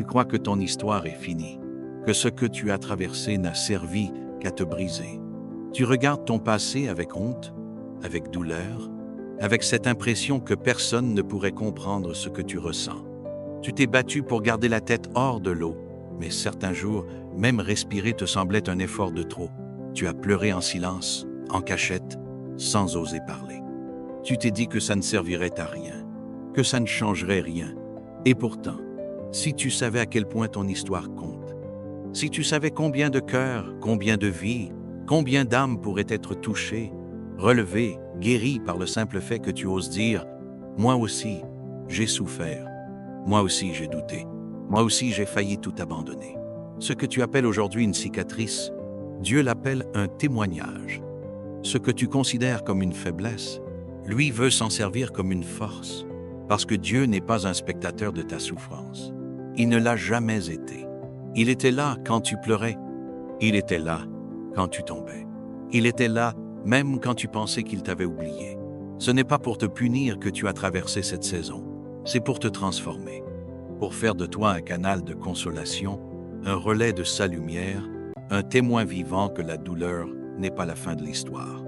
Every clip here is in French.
Tu crois que ton histoire est finie, que ce que tu as traversé n'a servi qu'à te briser. Tu regardes ton passé avec honte, avec douleur, avec cette impression que personne ne pourrait comprendre ce que tu ressens. Tu t'es battu pour garder la tête hors de l'eau, mais certains jours, même respirer te semblait un effort de trop. Tu as pleuré en silence, en cachette, sans oser parler. Tu t'es dit que ça ne servirait à rien, que ça ne changerait rien. Et pourtant, si tu savais à quel point ton histoire compte, si tu savais combien de cœurs, combien de vies, combien d'âmes pourraient être touchées, relevées, guéries par le simple fait que tu oses dire « Moi aussi, j'ai souffert. Moi aussi, j'ai douté. Moi aussi, j'ai failli tout abandonner. » Ce que tu appelles aujourd'hui une cicatrice, Dieu l'appelle un témoignage. Ce que tu considères comme une faiblesse, lui veut s'en servir comme une force, parce que Dieu n'est pas un spectateur de ta souffrance. Il ne l'a jamais été. Il était là quand tu pleurais. Il était là quand tu tombais. Il était là même quand tu pensais qu'il t'avait oublié. Ce n'est pas pour te punir que tu as traversé cette saison. C'est pour te transformer, pour faire de toi un canal de consolation, un relais de sa lumière, un témoin vivant que la douleur n'est pas la fin de l'histoire.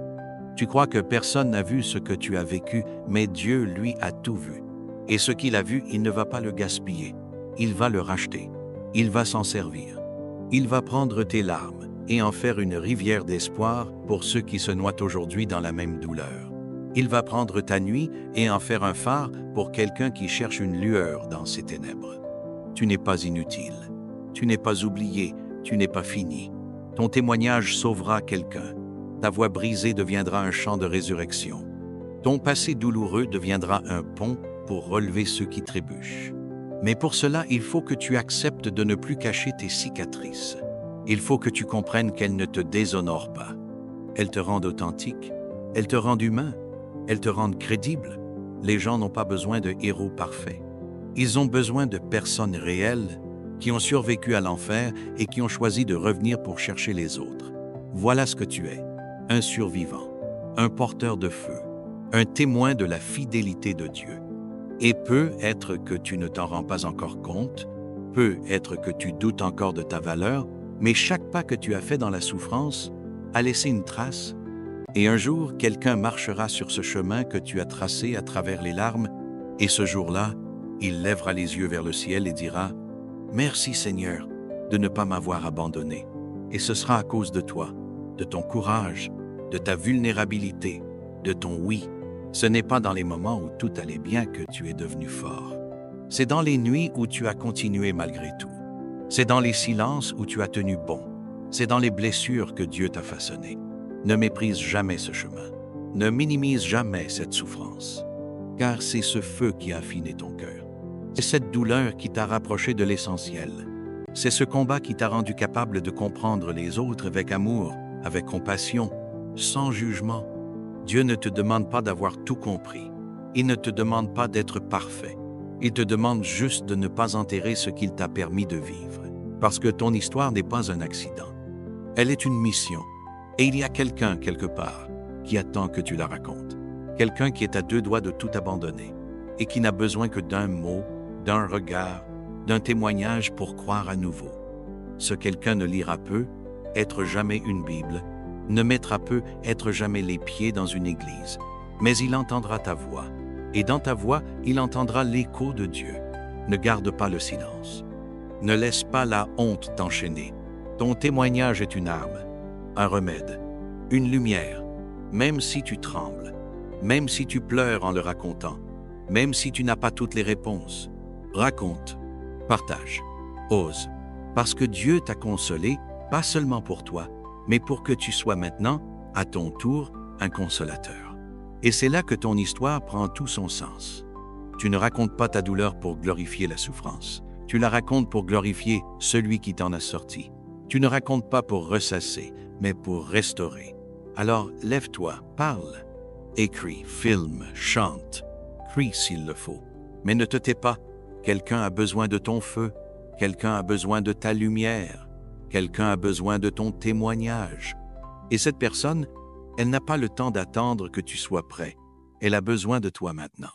Tu crois que personne n'a vu ce que tu as vécu, mais Dieu, lui, a tout vu. Et ce qu'il a vu, il ne va pas le gaspiller. Il va le racheter. Il va s'en servir. Il va prendre tes larmes et en faire une rivière d'espoir pour ceux qui se noient aujourd'hui dans la même douleur. Il va prendre ta nuit et en faire un phare pour quelqu'un qui cherche une lueur dans ses ténèbres. Tu n'es pas inutile. Tu n'es pas oublié. Tu n'es pas fini. Ton témoignage sauvera quelqu'un. Ta voix brisée deviendra un chant de résurrection. Ton passé douloureux deviendra un pont pour relever ceux qui trébuchent. Mais pour cela, il faut que tu acceptes de ne plus cacher tes cicatrices. Il faut que tu comprennes qu'elles ne te déshonorent pas. Elles te rendent authentique, elles te rendent humain, elles te rendent crédible. Les gens n'ont pas besoin de héros parfaits. Ils ont besoin de personnes réelles qui ont survécu à l'enfer et qui ont choisi de revenir pour chercher les autres. Voilà ce que tu es, un survivant, un porteur de feu, un témoin de la fidélité de Dieu. Et peut être que tu ne t'en rends pas encore compte, peut être que tu doutes encore de ta valeur, mais chaque pas que tu as fait dans la souffrance a laissé une trace. Et un jour, quelqu'un marchera sur ce chemin que tu as tracé à travers les larmes, et ce jour-là, il lèvera les yeux vers le ciel et dira « Merci Seigneur de ne pas m'avoir abandonné. » Et ce sera à cause de toi, de ton courage, de ta vulnérabilité, de ton oui. Ce n'est pas dans les moments où tout allait bien que tu es devenu fort. C'est dans les nuits où tu as continué malgré tout. C'est dans les silences où tu as tenu bon. C'est dans les blessures que Dieu t'a façonné. Ne méprise jamais ce chemin. Ne minimise jamais cette souffrance. Car c'est ce feu qui a affiné ton cœur. C'est cette douleur qui t'a rapproché de l'essentiel. C'est ce combat qui t'a rendu capable de comprendre les autres avec amour, avec compassion, sans jugement. Dieu ne te demande pas d'avoir tout compris. Il ne te demande pas d'être parfait. Il te demande juste de ne pas enterrer ce qu'il t'a permis de vivre. Parce que ton histoire n'est pas un accident. Elle est une mission. Et il y a quelqu'un quelque part qui attend que tu la racontes. Quelqu'un qui est à deux doigts de tout abandonner et qui n'a besoin que d'un mot, d'un regard, d'un témoignage pour croire à nouveau. Ce quelqu'un ne lira peu, être jamais une Bible, ne mettra peu, être jamais les pieds dans une église, mais il entendra ta voix, et dans ta voix, il entendra l'écho de Dieu. Ne garde pas le silence. Ne laisse pas la honte t'enchaîner. Ton témoignage est une arme, un remède, une lumière, même si tu trembles, même si tu pleures en le racontant, même si tu n'as pas toutes les réponses. Raconte, partage, ose, parce que Dieu t'a consolé, pas seulement pour toi, mais pour que tu sois maintenant, à ton tour, un consolateur. Et c'est là que ton histoire prend tout son sens. Tu ne racontes pas ta douleur pour glorifier la souffrance. Tu la racontes pour glorifier celui qui t'en a sorti. Tu ne racontes pas pour ressasser, mais pour restaurer. Alors, lève-toi, parle, écris, filme, chante, crie s'il le faut. Mais ne te tais pas. Quelqu'un a besoin de ton feu. Quelqu'un a besoin de ta lumière. Quelqu'un a besoin de ton témoignage. Et cette personne, elle n'a pas le temps d'attendre que tu sois prêt. Elle a besoin de toi maintenant.